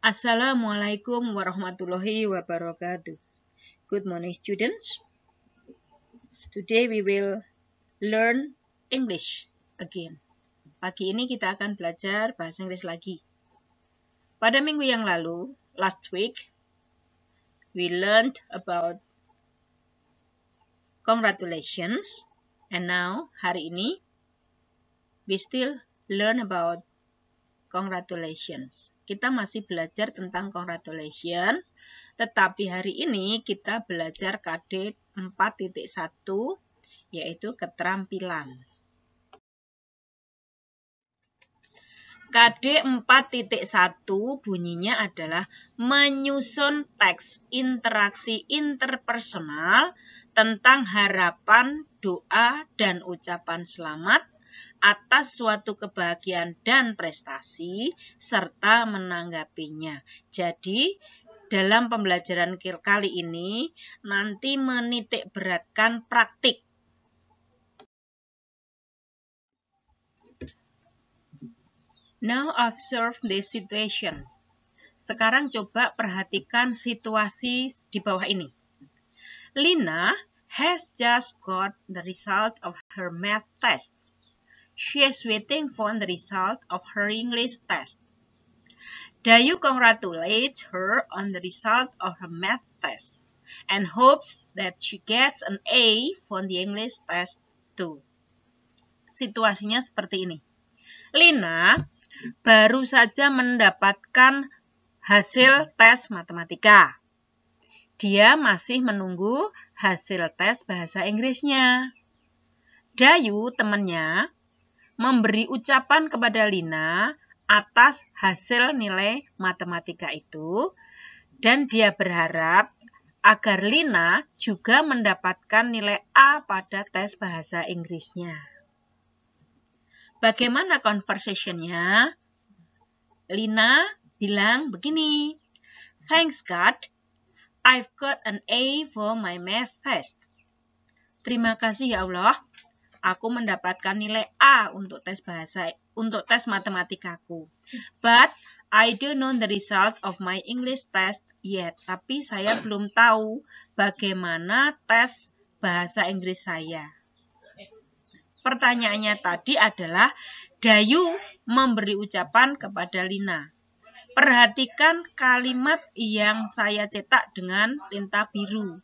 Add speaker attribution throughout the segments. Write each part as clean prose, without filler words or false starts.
Speaker 1: Assalamualaikum warahmatullahi wabarakatuh. Good morning, students. Today we will learn English again. Pagi ini kita akan belajar bahasa Inggris lagi. Pada minggu yang lalu, last week, we learned about congratulations. And now, hari ini, we still learn about congratulations. Kita masih belajar tentang congratulation, tetapi hari ini kita belajar KD 4.1, yaitu keterampilan. KD 4.1 bunyinya adalah menyusun teks interaksi interpersonal tentang harapan, doa, dan ucapan selamat atas suatu kebahagiaan dan prestasi, serta menanggapinya. Jadi, dalam pembelajaran kali ini, nanti menitik beratkan praktik. Now observe these situations. Sekarang coba perhatikan situasi di bawah ini. Lina has just got the result of her math test. She is waiting for the result of her English test. Dayu congratulates her on the result of her math test and hopes that she gets an A for the English test too. Situasinya seperti ini. Lina baru saja mendapatkan hasil tes matematika. Dia masih menunggu hasil tes bahasa Inggrisnya. Dayu, temannya, memberi ucapan kepada Lina atas hasil nilai matematika itu, dan dia berharap agar Lina juga mendapatkan nilai A pada tes bahasa Inggrisnya. Bagaimana conversation-nya? Lina bilang begini, "Thanks God, I've got an A for my math test." Terima kasih ya Allah, aku mendapatkan nilai A untuk tes matematikaku. But I don't know the result of my English test yet. Tapi saya belum tahu bagaimana tes bahasa Inggris saya. Pertanyaannya tadi adalah Dayu memberi ucapan kepada Lina. Perhatikan kalimat yang saya cetak dengan tinta biru.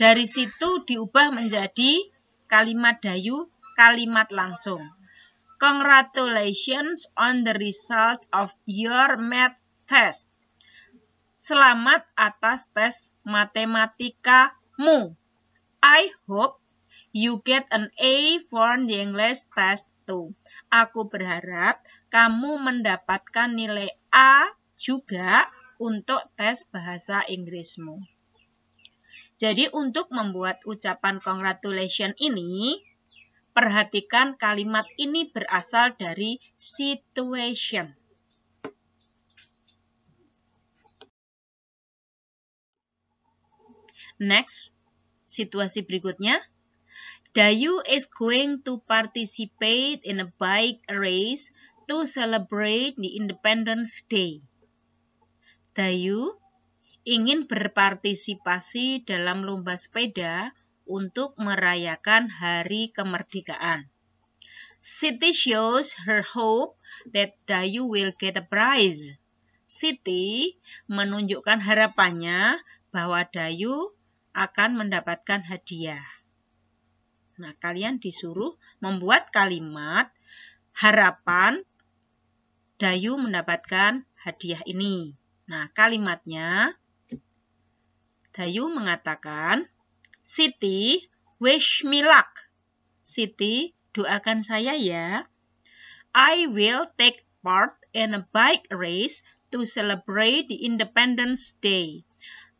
Speaker 1: Dari situ diubah menjadi kalimat Dayu, kalimat langsung. Congratulations on the result of your math test. Selamat atas tes matematikamu. I hope you get an A for the English test too. Aku berharap kamu mendapatkan nilai A juga untuk tes bahasa Inggrismu. Jadi untuk membuat ucapan congratulation ini, perhatikan kalimat ini berasal dari situation. Next, situasi berikutnya. Dayu is going to participate in a bike race to celebrate the Independence Day. Dayu ingin berpartisipasi dalam lomba sepeda untuk merayakan hari kemerdekaan. Siti shows her hope that Dayu will get a prize. Siti menunjukkan harapannya bahwa Dayu akan mendapatkan hadiah. Nah, kalian disuruh membuat kalimat harapan Dayu mendapatkan hadiah ini. Nah, kalimatnya Dayu mengatakan, Siti, wish me luck. Siti, doakan saya ya. I will take part in a bike race to celebrate the Independence Day.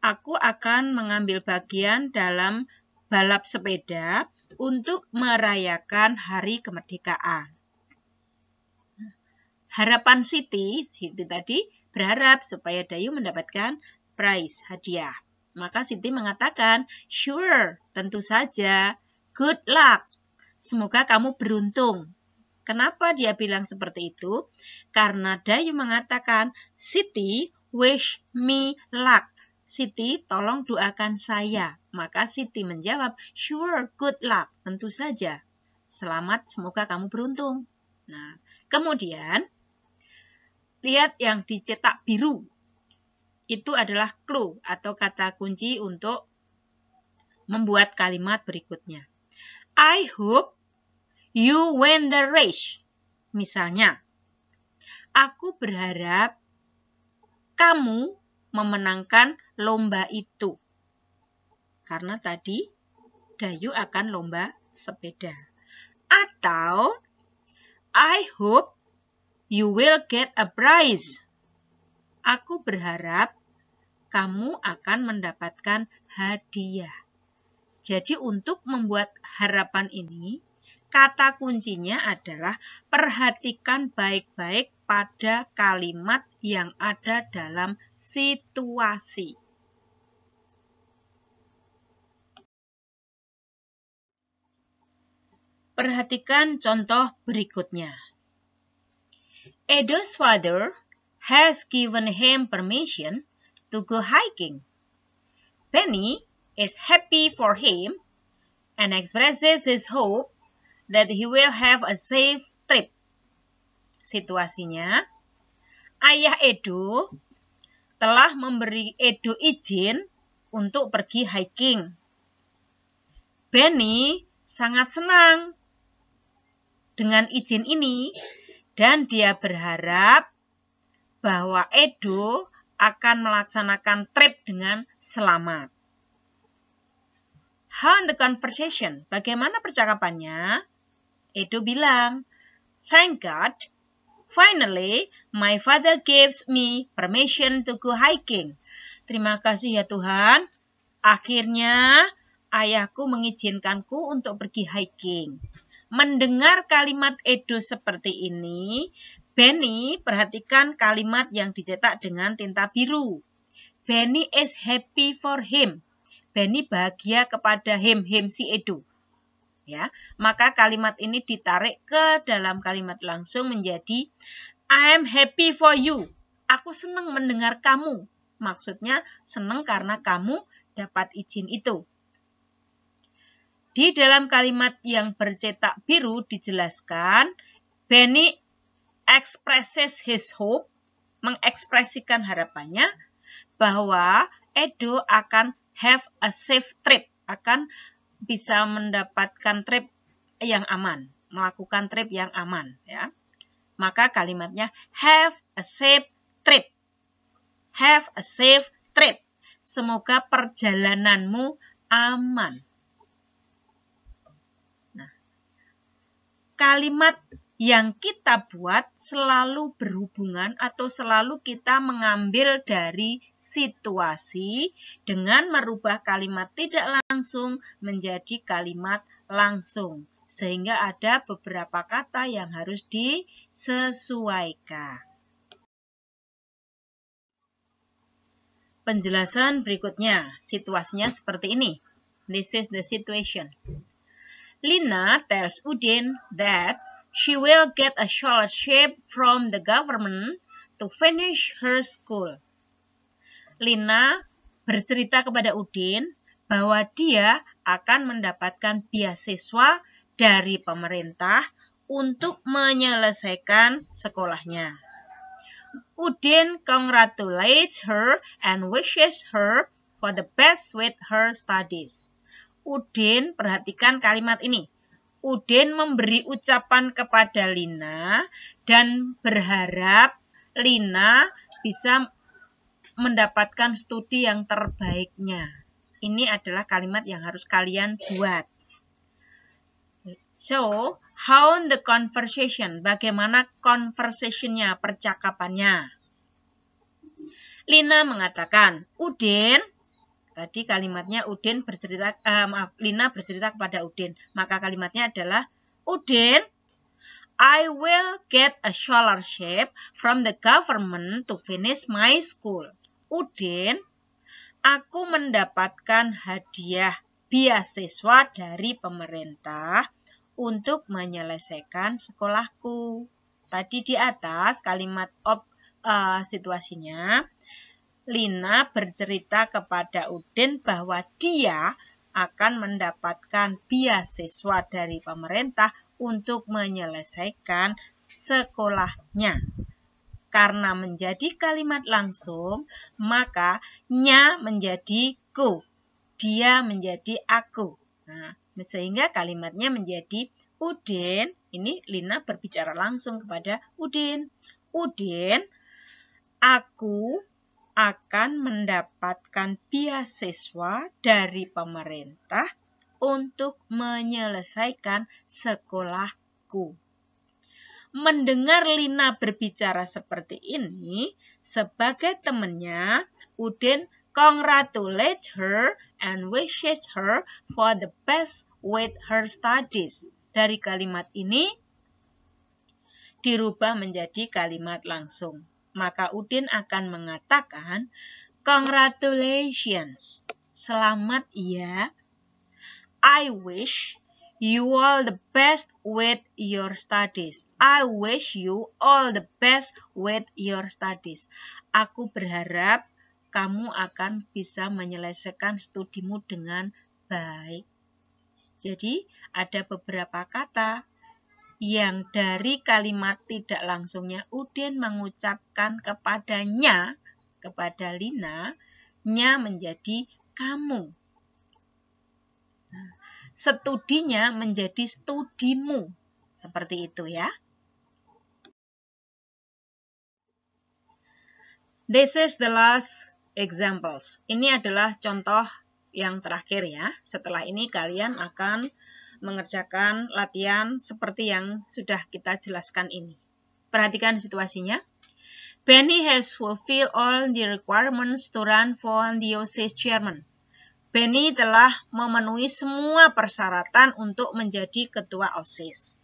Speaker 1: Aku akan mengambil bagian dalam balap sepeda untuk merayakan hari kemerdekaan. Harapan Siti tadi berharap supaya Dayu mendapatkan prize, hadiah. Maka Siti mengatakan, sure, tentu saja. Good luck. Semoga kamu beruntung. Kenapa dia bilang seperti itu? Karena Dayu mengatakan, Siti, wish me luck. Siti, tolong doakan saya. Maka Siti menjawab, sure, good luck. Tentu saja. Selamat, semoga kamu beruntung. Nah, kemudian, lihat yang dicetak biru. Itu adalah clue atau kata kunci untuk membuat kalimat berikutnya. I hope you win the race. Misalnya, aku berharap kamu memenangkan lomba itu. Karena tadi Dayu akan lomba sepeda. Atau, I hope you will get a prize. Aku berharap kamu akan mendapatkan hadiah. Jadi untuk membuat harapan ini, kata kuncinya adalah perhatikan baik-baik pada kalimat yang ada dalam situasi. Perhatikan contoh berikutnya. Edo's father has given him permission to go hiking. Benny is happy for him and expresses his hope that he will have a safe trip. Situasinya, ayah Edo telah memberi Edo izin untuk pergi hiking. Benny sangat senang dengan izin ini dan dia berharap bahwa Edo akan melaksanakan trip dengan selamat. How in the conversation? Bagaimana percakapannya? Edo bilang, thank God, finally my father gives me permission to go hiking. Terima kasih ya Tuhan, akhirnya ayahku mengizinkanku untuk pergi hiking. Mendengar kalimat Edo seperti ini, Benny perhatikan kalimat yang dicetak dengan tinta biru. Benny is happy for him. Benny bahagia kepada him si Edo. Ya, maka kalimat ini ditarik ke dalam kalimat langsung menjadi I am happy for you. Aku senang mendengar kamu. Maksudnya senang karena kamu dapat izin itu. Di dalam kalimat yang bercetak biru dijelaskan, Benny expresses his hope, mengekspresikan harapannya bahwa Edo akan have a safe trip, akan bisa mendapatkan trip yang aman, melakukan trip yang aman. Ya. Maka kalimatnya have a safe trip. Have a safe trip. Semoga perjalananmu aman. Nah, kalimat yang kita buat selalu berhubungan atau selalu kita mengambil dari situasi dengan merubah kalimat tidak langsung menjadi kalimat langsung. Sehingga ada beberapa kata yang harus disesuaikan. Penjelasan berikutnya, situasinya seperti ini. This is the situation. Lina tells Udin that she will get a scholarship from the government to finish her school. Lina bercerita kepada Udin bahwa dia akan mendapatkan beasiswa dari pemerintah untuk menyelesaikan sekolahnya. Udin congratulates her and wishes her for the best with her studies. Udin, perhatikan kalimat ini. Udin memberi ucapan kepada Lina dan berharap Lina bisa mendapatkan studi yang terbaiknya. Ini adalah kalimat yang harus kalian buat. So, how the conversation? Bagaimana conversation-nya, percakapannya? Lina mengatakan, Udin, tadi kalimatnya Udin bercerita, Lina bercerita kepada Udin. Maka kalimatnya adalah, Udin, I will get a scholarship from the government to finish my school. Udin, aku mendapatkan hadiah beasiswa dari pemerintah untuk menyelesaikan sekolahku. Tadi di atas kalimat situasinya, Lina bercerita kepada Udin bahwa dia akan mendapatkan beasiswa dari pemerintah untuk menyelesaikan sekolahnya. Karena menjadi kalimat langsung, maka nya menjadi ku, dia menjadi aku. Nah, sehingga kalimatnya menjadi Udin, ini Lina berbicara langsung kepada Udin. Udin, aku akan mendapatkan beasiswa dari pemerintah untuk menyelesaikan sekolahku. Mendengar Lina berbicara seperti ini, sebagai temannya, Udin congratulates her and wishes her for the best with her studies. Dari kalimat ini dirubah menjadi kalimat langsung. Maka Udin akan mengatakan, congratulations, selamat ya. I wish you all the best with your studies. I wish you all the best with your studies. Aku berharap kamu akan bisa menyelesaikan studimu dengan baik. Jadi, ada beberapa kata yang dari kalimat tidak langsungnya Udin mengucapkan kepadanya, kepada Lina, nya menjadi kamu. Studinya menjadi studimu. Seperti itu ya. This is the last examples. Ini adalah contoh yang terakhir ya. Setelah ini kalian akan mengerjakan latihan seperti yang sudah kita jelaskan ini. Perhatikan situasinya. Benny has fulfilled all the requirements to run for the OSIS chairman. Benny telah memenuhi semua persyaratan untuk menjadi ketua OSIS.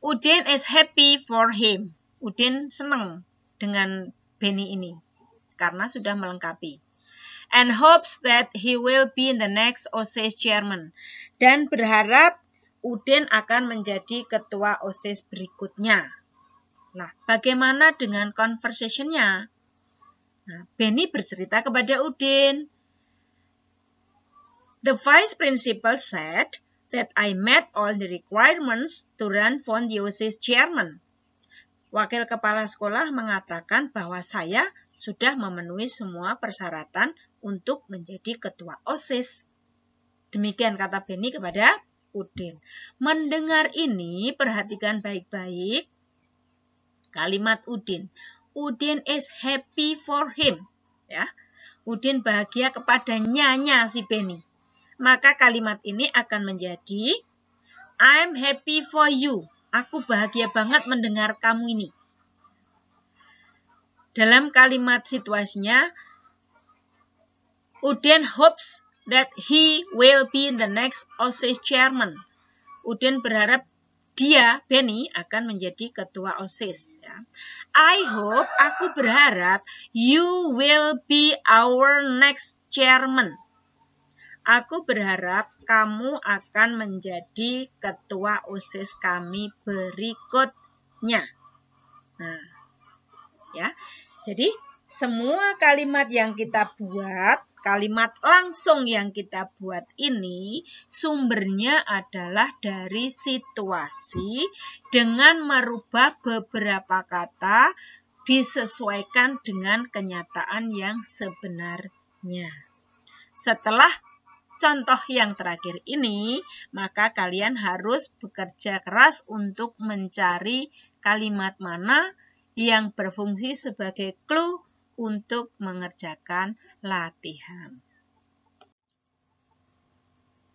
Speaker 1: Udin is happy for him. Udin senang dengan Benny ini karena sudah melengkapi. And hopes that he will be the next OSIS chairman. Dan berharap Udin akan menjadi ketua OSIS berikutnya. Nah, bagaimana dengan conversation-nya? Nah, Benny bercerita kepada Udin. The vice principal said that I met all the requirements to run for the OSIS chairman. Wakil kepala sekolah mengatakan bahwa saya sudah memenuhi semua persyaratan untuk menjadi ketua OSIS. Demikian kata Benny kepada Udin. Mendengar ini, perhatikan baik-baik kalimat Udin. Udin is happy for him. Ya, Udin bahagia kepadanya si Benny. Maka kalimat ini akan menjadi I'm happy for you. Aku bahagia banget mendengar kamu ini. Dalam kalimat situasinya, Udin hopes that he will be the next OSIS chairman. Udin berharap dia, Benny, akan menjadi ketua OSIS. Ya. I hope, aku berharap, you will be our next chairman. Aku berharap kamu akan menjadi ketua OSIS kami berikutnya. Nah, ya. Jadi, semua kalimat yang kita buat, kalimat langsung yang kita buat ini, sumbernya adalah dari situasi dengan merubah beberapa kata disesuaikan dengan kenyataan yang sebenarnya. Setelah contoh yang terakhir ini, maka kalian harus bekerja keras untuk mencari kalimat mana yang berfungsi sebagai clue untuk mengerjakan latihan.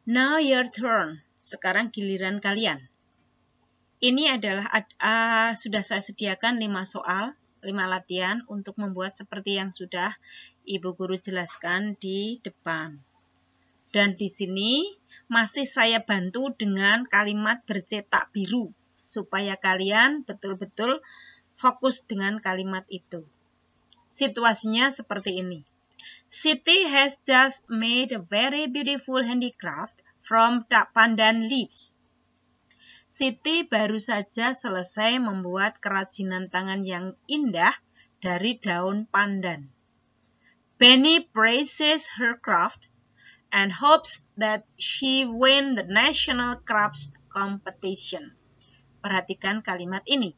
Speaker 1: Now your turn. Sekarang giliran kalian. Ini adalah sudah saya sediakan 5 soal, 5 latihan untuk membuat seperti yang sudah Ibu Guru jelaskan di depan. Dan di sini masih saya bantu dengan kalimat bercetak biru supaya kalian betul-betul fokus dengan kalimat itu. Situasinya seperti ini. Siti has just made a very beautiful handicraft from pandan leaves. Siti baru saja selesai membuat kerajinan tangan yang indah dari daun pandan. Benny praises her craft and hopes that she win the national crafts competition. Perhatikan kalimat ini.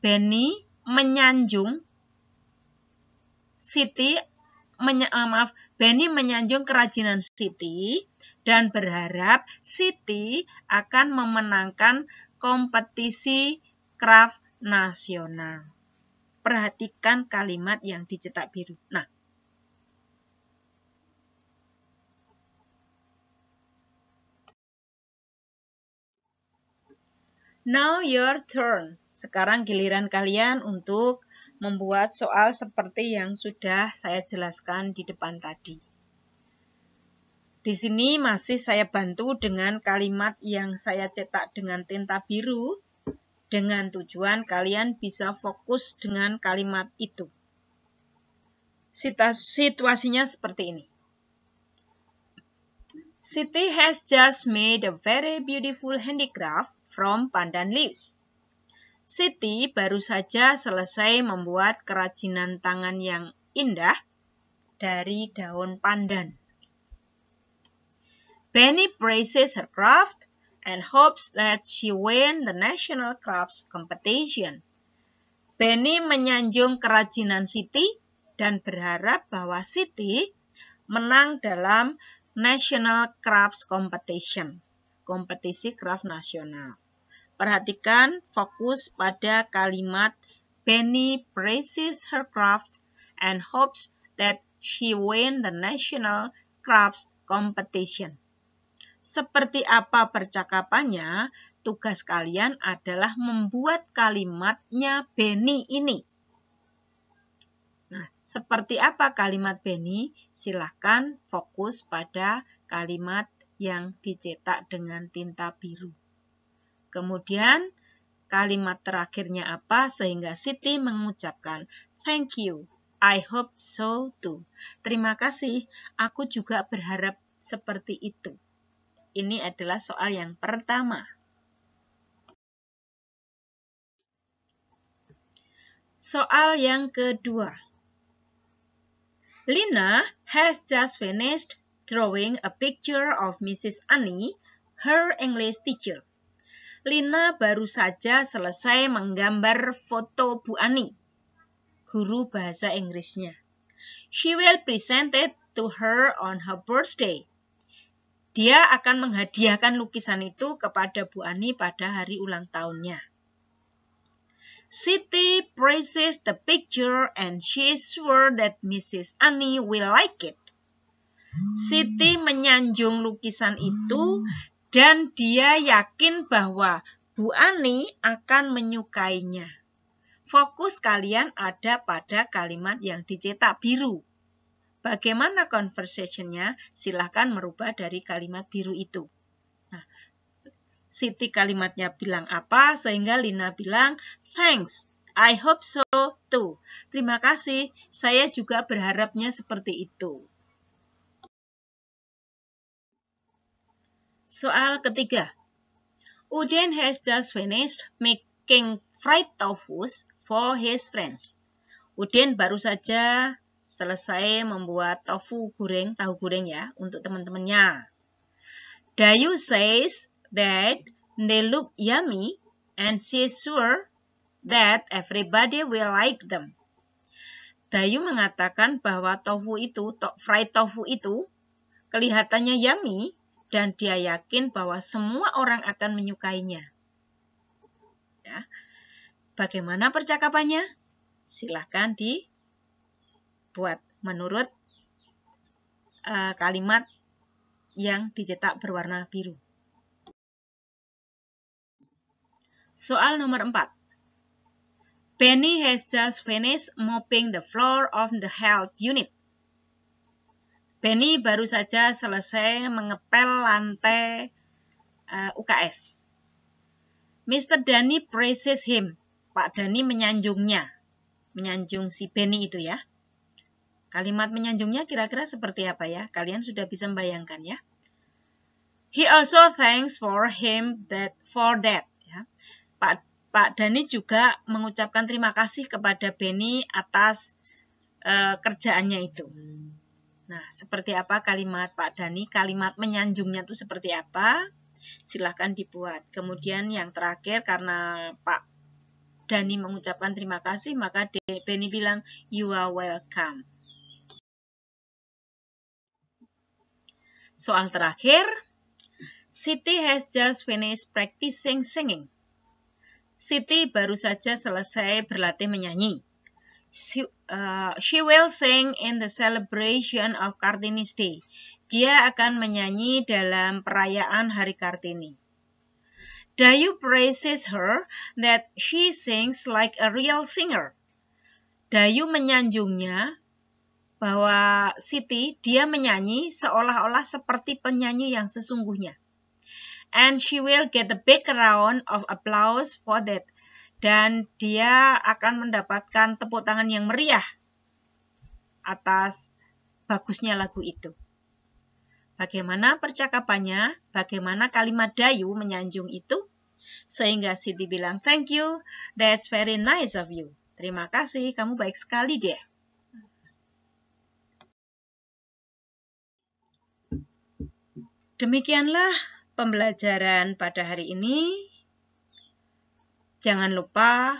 Speaker 1: Benny menyanjung Benny menyanjung kerajinan Siti dan berharap Siti akan memenangkan kompetisi craft nasional. Perhatikan kalimat yang dicetak biru. Nah, now your turn. Sekarang giliran kalian untuk membuat soal seperti yang sudah saya jelaskan di depan tadi. Di sini masih saya bantu dengan kalimat yang saya cetak dengan tinta biru, dengan tujuan kalian bisa fokus dengan kalimat itu. Situasinya seperti ini. Siti has just made a very beautiful handicraft from pandan leaves. Siti baru saja selesai membuat kerajinan tangan yang indah dari daun pandan. Benny praises her craft and hopes that she win the national crafts competition. Benny menyanjung kerajinan Siti dan berharap bahwa Siti menang dalam National Crafts Competition, kompetisi craft nasional. Perhatikan fokus pada kalimat Benny praises her craft and hopes that she win the national crafts competition. Seperti apa percakapannya, tugas kalian adalah membuat kalimatnya Benny ini. Nah, seperti apa kalimat Benny? Silahkan fokus pada kalimat yang dicetak dengan tinta biru. Kemudian kalimat terakhirnya apa sehingga Siti mengucapkan thank you, I hope so too. Terima kasih, aku juga berharap seperti itu. Ini adalah soal yang pertama. Soal yang kedua. Lina has just finished drawing a picture of Mrs. Annie, her English teacher. Lina baru saja selesai menggambar foto Bu Ani, guru bahasa Inggrisnya. She will present it to her on her birthday. Dia akan menghadiahkan lukisan itu kepada Bu Ani pada hari ulang tahunnya. Siti praises the picture and she is sure that Mrs. Annie will like it. Siti menyanjung lukisan itu dan dia yakin bahwa Bu Ani akan menyukainya. Fokus kalian ada pada kalimat yang dicetak biru. Bagaimana conversation-nya? Silahkan merubah dari kalimat biru itu. Nah, Siti kalimatnya bilang apa sehingga Lina bilang, thanks, I hope so too. Terima kasih, saya juga berharapnya seperti itu. Soal ketiga. Uden has just finished making fried tofu for his friends. Uden baru saja selesai membuat tahu goreng ya, untuk teman-temannya. Dayu says that they look yummy and she is sure that everybody will like them. Dayu mengatakan bahwa fried tofu itu kelihatannya yummy dan dia yakin bahwa semua orang akan menyukainya. Ya. Bagaimana percakapannya? Silahkan dibuat menurut kalimat yang dicetak berwarna biru. Soal nomor 4. Benny has just finished mopping the floor of the health unit. Benny baru saja selesai mengepel lantai UKS. Mr. Dani praises him. Pak Dani menyanjungnya. Menyanjung si Benny itu ya. Kalimat menyanjungnya kira-kira seperti apa ya? Kalian sudah bisa membayangkan ya. He also thanks for him for that. Pak Dhani juga mengucapkan terima kasih kepada Benny atas kerjaannya itu. Nah, seperti apa kalimat Pak Dhani? Kalimat menyanjungnya itu seperti apa? Silahkan dibuat. Kemudian yang terakhir, karena Pak Dhani mengucapkan terima kasih, maka Benny bilang, you are welcome. Soal terakhir, Siti has just finished practicing singing. Siti baru saja selesai berlatih menyanyi. She will sing in the celebration of Kartini's Day. Dia akan menyanyi dalam perayaan Hari Kartini. Dayu praises her that she sings like a real singer. Dayu menyanjungnya bahwa Siti, dia menyanyi seolah-olah seperti penyanyi yang sesungguhnya. And she will get a big round of applause for that. Dan dia akan mendapatkan tepuk tangan yang meriah atas bagusnya lagu itu. Bagaimana percakapannya? Bagaimana kalimat Dayu menyanjung itu? Sehingga Siti bilang, thank you, that's very nice of you. Terima kasih, kamu baik sekali deh. Demikianlah pembelajaran pada hari ini. Jangan lupa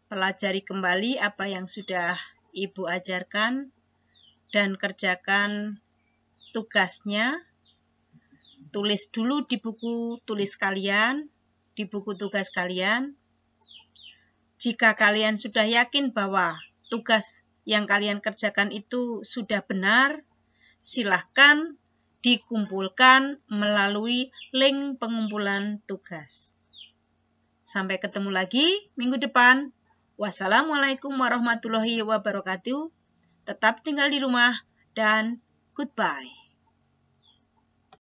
Speaker 1: pelajari kembali apa yang sudah Ibu ajarkan dan kerjakan tugasnya. Tulis dulu di buku tulis kalian, di buku tugas kalian. Jika kalian sudah yakin bahwa tugas yang kalian kerjakan itu sudah benar, silahkan dikumpulkan melalui link pengumpulan tugas. Sampai ketemu lagi minggu depan. Wassalamualaikum warahmatullahi wabarakatuh. Tetap tinggal di rumah dan goodbye.